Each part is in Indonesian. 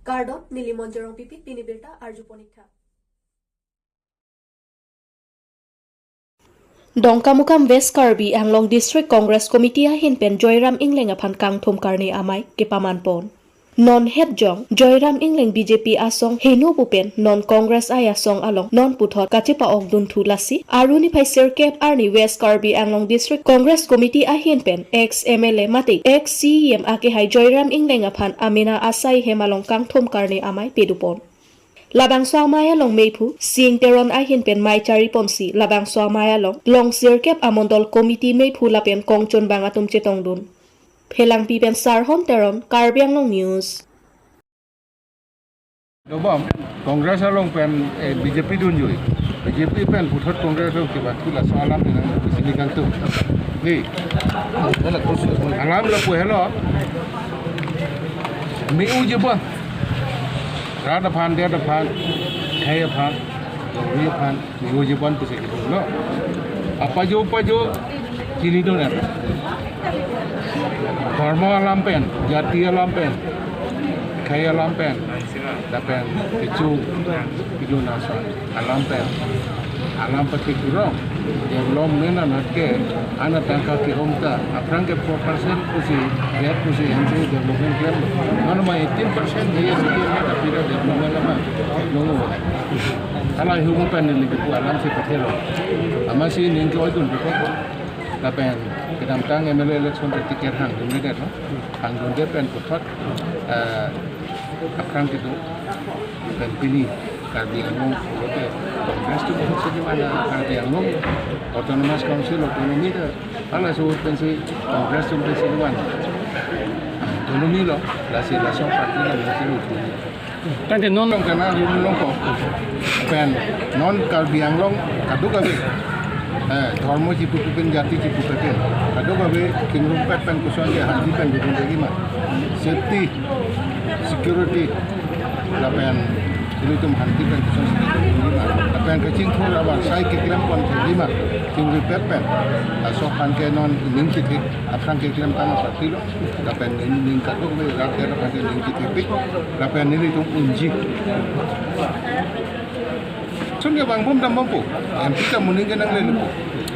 Gardot Nilimonjerong Pipit Pinibirta Arju Ponikha. Dongkamukam West Karbi Anglong District Congress Committee hinpen Joyram Ingleng aphan kang thum karni amai kepaman pon. Non head jong Joyram Ingleng BJP asong henu pupen non Congress ay asong along non puthot kachipa og dun thulasi aruni phaiser kep arni West Karbi Anglong District Congress Committee hinpen ex MLA mati ex CM ake hai Joyram Ingleng aphan amina asai hemalong kang thum karni amai pedupon. Labang Swamaya long Meipu, Sing Teron Ahin pen Mai Chari Ponsi, Labang Swamaya long Sirkep Amondol Committee Meipu Lapen Kongchon Bangatum Chetongdun. Pelang Pipen Sarhom Teron, Karbi Anglong News. Dobam, Congress along pen BJP dunjui. BJP pen puthot Congress along kibat kula soalan dengan sini kantu. Ni, alam la hello. Mi uji bang. Rada pan, dia pan, kaya pan, ini pan, minggu jepan tu segitu, no. Apa jo, sini tu nak. Dharma alam pen, jati alam pen, kaya alam pen, dapen kecu, hidup nasa alam pen, alam pati kurang. Yang belum mana nak ke, anak tangkap ke homta, aprang ke 4% pusi, lihat pusi hensi development claim, mana mah 18% dia sendiri tapi dah development lama, nunggu. Kalau hukum panel itu alam si petero, amat si ningki oikun bukan, tapi kita tang MLA election tiket hang dunia dah, hang dunia pen putat, aprang itu pen pilih. Karbi Anglong, Kongres tu bukan saja mana Karbi Anglong, Autonomous Council otonomi dah, alah sebut pensi Kongres tu pensi luan, otonomi loh, lasi parti lah lasi itu. Tapi non kena rumah ko, pen non Karbi Anglong kadu kabe, dharma cipu pen jati cipu pen, kadu kabe kingrum pen kusuan dia haji pen bukan lagi mah, safety, security, lapen ini tu menghentikan kesusahan apa yang kecil tu awal saya keklaim pun terima tinggal pepen asal pankai non ning titik apa yang keklaim tanah parti lo apa yang ning kado me rakyat apa yang ning titik apa yang ini tu unji sungai bang bom dan mampu MP kamu ning kenang lelu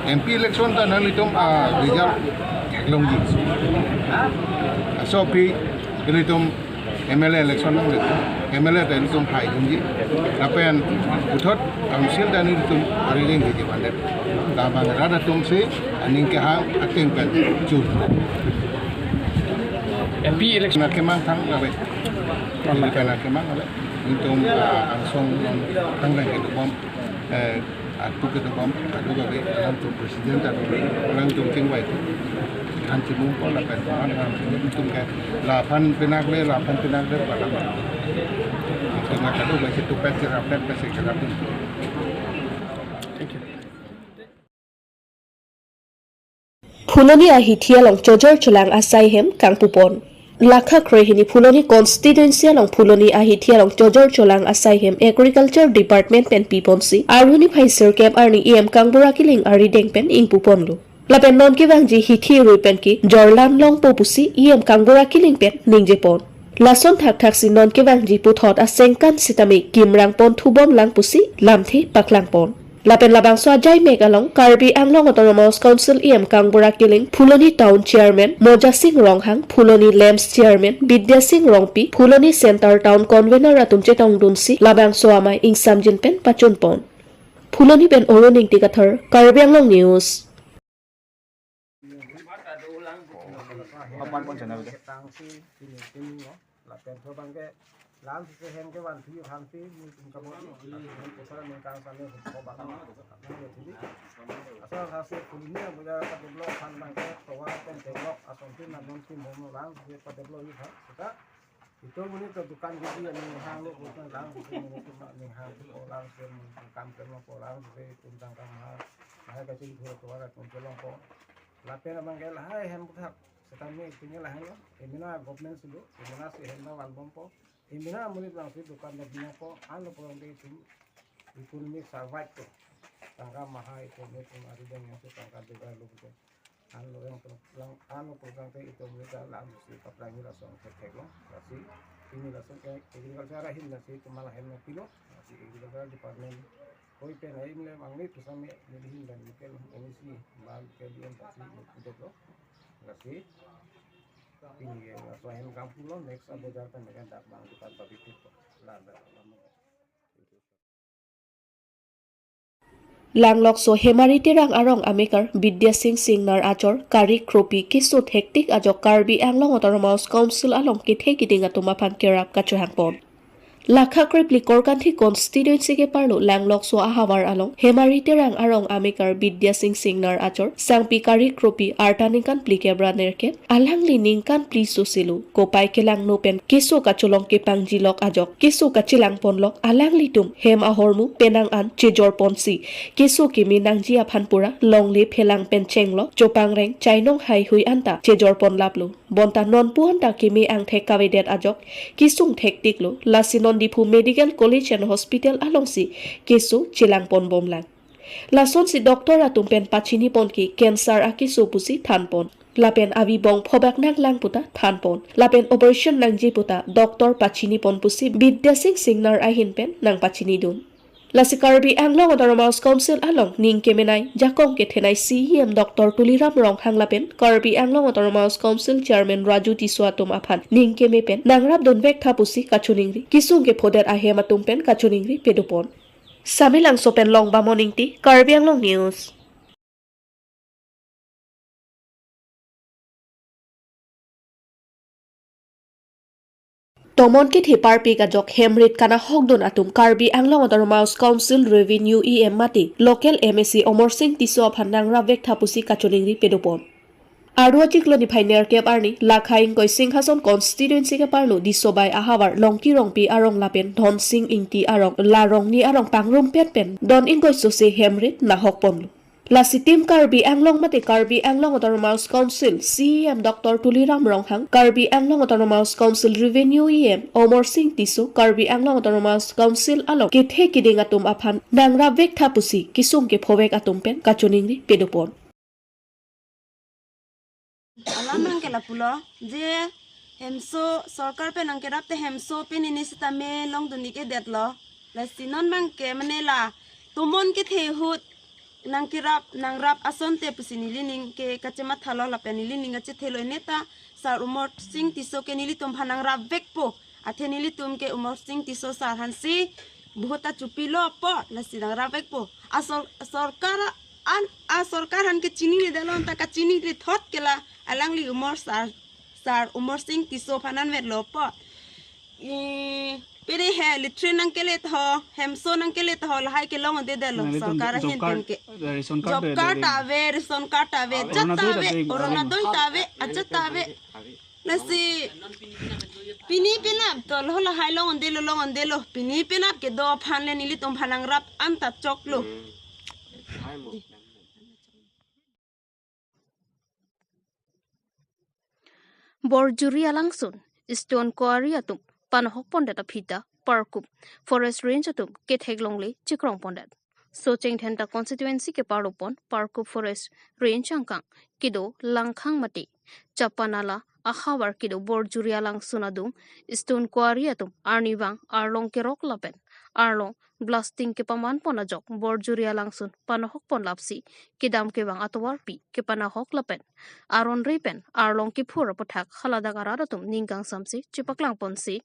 MP election tanah itu result longji asal pi itu MLA election nang letu MLA dan itu hai dungi apa yang putot council dan itu ariling di jalan dabang rada tum se aning ke hang ating pen jur MP election kemang thang labe kalau kena kemang labe itu langsung thang lagi itu bom aku kita bom kadu gabe dalam tu presiden dan orang tu tinggal itu hanci mumpul lah pertemuan itu kan 8 penak le pada tengah kadu baca tu pet cerapet pet cerapet. Phuloni ahithia long chojor chulang asai hem kang pupon. Lakha krehini Phuloni constituency long Phuloni ahithia long chojor chulang asai hem agriculture department pen piponsi aruni phaiser cap arni em kang burakiling ari deng pen ing pupon lu. Lapen non ki wangji hithi ruipen ki jorlan long popusi iem kanggora kiling pen ningjepon. Lason thak si non ki wangji puthot asengkan sitami kimrang pon thubom lang pusi lamthi paklang pon. Lapen labang swajai megalong Karbi Anglong Autonomous Council iem kanggora kiling Phuloni Town Chairman Moja Singh Ronghang Phuloni Lamps Chairman Bidya Singh Rongpi Phuloni Center Town Convener Ratumche Tongdunsi labang swamai ing samjin pen pachun pon. Phuloni pen oroning tikathar Karbi Anglong News. Kapan pun channel ke tangsi ini no lapen so bangke lam se hem ke wan thi ham si kamu ini pusara ni kang sane ko bang asal hasil kuliner budaya ka develop han bangke towa pen develop asonti na non si momo lang je pa develop ini kita itu muni ke dukan gigi yang hang lo bukan lang ini cuma ni hang orang sem kam ko lang se tentang kam ha ka cing ko ra ko ko lapen bangke lah hem buka setami tinggal lah lo, ini na government sulu, ini na si hendak album po, ini na muli langsung dukan lebihnya po, anu po yang itu, ekonomi survive po, tangga mahal ekonomi pun ada yang tangga juga lu gitu, Ano yang lang ano program kayak itu mereka lang si kaplangi langsung tek lo kasi ini langsung kayak agriculture rahin nasi kemalahan na kilo nasi agriculture department koi pen ay nila mangi to sa nilihin dan nikel ini si mal kalian kasi itu lo nasi ini langsung yang kampung lo next abo jarkan dengan dak bang depan babikit lada lama Langlok so hemarite rang arong amikar Vidya Singh Singnar ajor kari kropi kisut hektik ajok Karbi Anglong Autonomous Council along kithe kidinga tumapan kerap kachuhangpon. Lakha kripli korkanthi constituency ke parlo langlok so ahawar along hemarite rang arong amikar Vidya Singh Singnar ajor sangpi kari kropi artaninkan plike branerke alangli ningkan pli susilu kopai kelang nopen kisu kachulong ke pangjilok ajok kisu kachilang ponlok alangli tum hem ahormu penang an chejor ponsi kisu kimi nangji aphanpura longli phelang penchenglo chopangreng chainong hai hui anta chejor pon laplu bonta non puanta kimi ang thekawedet ajok kisung thektiklo lasinon Dipu Medical College and Hospital alongsi kesu chilang pon bomlang. Lason si doktor atumpen pachini pon ki cancer akisu pusi thanpon. Lapen avi bong phobak nang lang puta thanpon. Lapen operation nang ji puta doktor pachini pon pusi Vidya Singh Singnar ahin pen nang pachini dun. Lasi Karbi Anglong Autonomous Council along ning kemenai jakong ke thenai CEM Dr. Tuliram Rong hanglapen Karbi Anglong Autonomous Council Chairman Raju Tiswatum aphan ning kemepen nangrap donvek thapusi kachuningri kisung ke phoder ahe matumpen kachuningri pedupon samilang sopen long ba morning ti Karbi Anglong News. Tomonkit hipar pik ajok hemrit kana hokdon atum Karbi Anglong Autonomous Council Revenue EM mati local MSC Omor Singh tiso aphan nangrap vek thapusi kachuningri pedupon. Arwajik lo ni phainer ke parni lakhaing koi singhason constituency ke parlo disobai ahawar longki rongpi arong lapen dhon sing ingti arong larong ni arong pangrum pet pen don ingkoi sose hemrit na hokpon lasi tim Karbi Anglong mate Karbi Anglong Autonomous Council CEM Dr. Tuliram Ronghang Karbi Anglong Autonomous Council Revenue EM Omor Singh Tiso Karbi Anglong Autonomous Council along kithe kiding atum aphan nangra vek thapusi kisung ke phowek atum pen kachuningri pedupon. Alam ke la pulo je hemso sarkar pe nang kerap te hemso pe ni sita me long duni ke detlo la sinon mang ke manela tumon ke the hut nang kerap nang rap ason te pusini lining ke kachema thalo la pe ni lining ache thelo neta sar umor sing tiso ke nili tum phanang rap vekpo athe nili tum ke umor sing tiso sar hansi buhota chupilo po la sidang rap vekpo asol sarkar an a sarkar han ke chini ne dalon ta ka chini re thot kela alangli umor sar umor sing tiso phanan met lopo pere he litre nang kele tho hemso nang kele tho lahai ke long de dalo sarkar hin ten ke job card ave ration card ave jatave orona doi tave ajatave nasi pini pinap to lo hai long delo pini pinap ke do phanle nili tom phanang rap anta choklo Borjuria langsun stone quarry atum panahok pondet apita parkup forest range atum ketheglongli chikrong pondet so chengthenta constituency ke parupon parkup forest range angkang kido langkhang mati chapanala ahawar kido borjuria langsun adum stone quarry atum arniwang arlong ke rok lapen arlong blasting ke paman ponajok borjuria langsun panahok pon lapsi kidam ke bang atwar pi ke panahok lapen aron repen arlong ki phur pathak khalada garadatum ninggang samsi chipaklang ponsi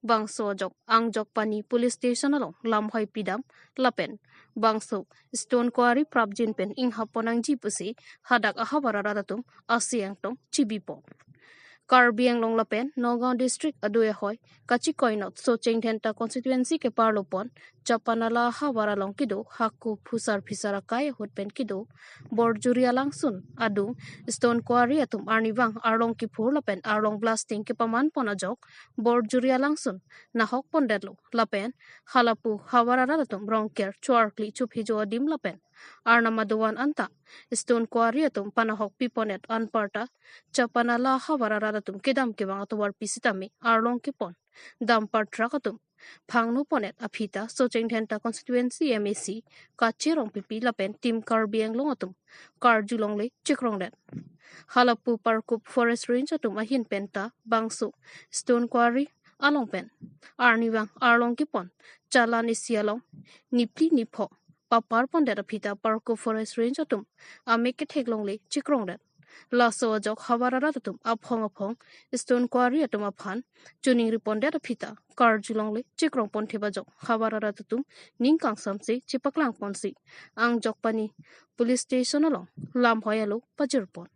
bangso jok angjok pani police station along lamhoi pidam lapen bangso stone quarry prabjin pen ing haponang jipusi hadak ahabaradatum asiang tong chibipo Karbi Anglong lapen Nagaon district adoe hoy kachikoinot so chengthenta constituency ke parlopon chapanala hawara long kido hakku phusar phisara kai hotpen kido borjuria langsun adu stone quarry atum arniwang arlong ki phur lapen arlong blasting ke paman ponajok borjuria langsun nahok pondetlo lapen halapu hawara ratum rongker chuarkli chuphijo adim lapen arnamaduan anta stone quarry atum panahok piponet anparta chapanala hawara ratum kedam ke bang atwar pisitami arlong kipon dampar truck atum phang nu ponet aphita so chengthen ta constituency MAC ka cherong pipi lapen team Karbi Anglong atum kar julong le chikrong det halapu parkup forest range atum ahin penta bangsu stone quarry along pen arniwang arlong kipon chalan isialong nipli nipho papar pon det aphita parkup forest range atum ameke theklong le chikrong det laso jok hawarara atum aphong stone quarry atum aphan tuning ripondet aphita kar julong le chikrong pon theba jok hawarara atum ningkang samse chipaklang ponsi ang jokpani police station along lam hoyalo pajurpon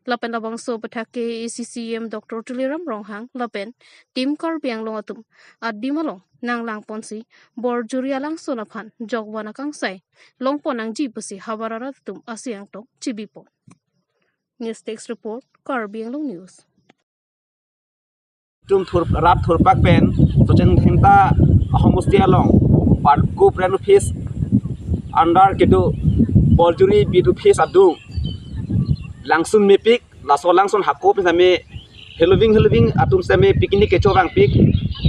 lapen labang so pathake ACCM Dr. Tuliram Ronghang lapen tim Karbi Anglong atum adimalong nanglang ponsi bor jurialang sonaphan jogwana kangsai longpon ang jipusi hawarara atum asiang to chibipon News Text Report, Karbi Anglong News. Tum rap thurpak pen so chen thenta homustia long par ku prenu fish under ketu boljuri bitu fish adu langsun mepik laso langsun hakop same helving atum same picnic ke chorang pik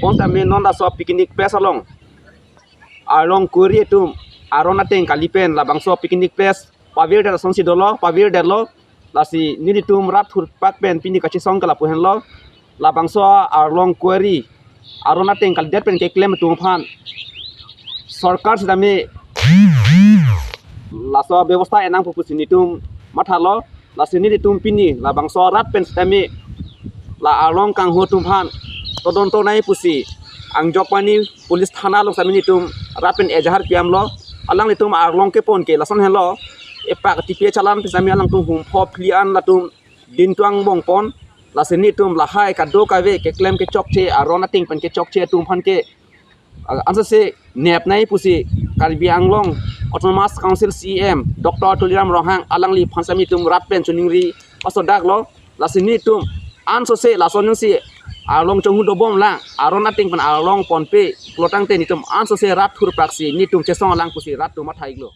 pon same non da so picnic pes along along kuri tum arona teng kalipen labang so picnic pes pavir da sonsi dolo pavir delo lasi nini tum rap thurpak pen pini kachi song kala puhen lo labang so arlong query arona teng kal det pen ke claim tu phan sarkar sidame laso ব্যবস্থা enang pupusini tum mathalo lasini tum pini labang so rat pen sidame la arlong kang ho tum phan todonto nai pusi ang jokpani police thana lo samini tum rat pen ejahar piam lo alang tum arlong ke pon ke lason hello epak tipe chalan pisami alang tum hum pho phlian la tum din tuang bong pon la seni tum la hai ka do ka ve ke claim ke chok che arona ting pen ke chok che tum phan ke ansa se nep nai pusi Karbi Anglong Autonomous Council CM Dr. Tuliram Ronghang alang li phansami tum rat pen chuningri pasodak lo la seni tum anso se la son si arlong chongu do bom la arona ting pen arlong pon pe klotang te ni tum anso se rat thur praksi ni tum che song alang pusi rat tum mathai lo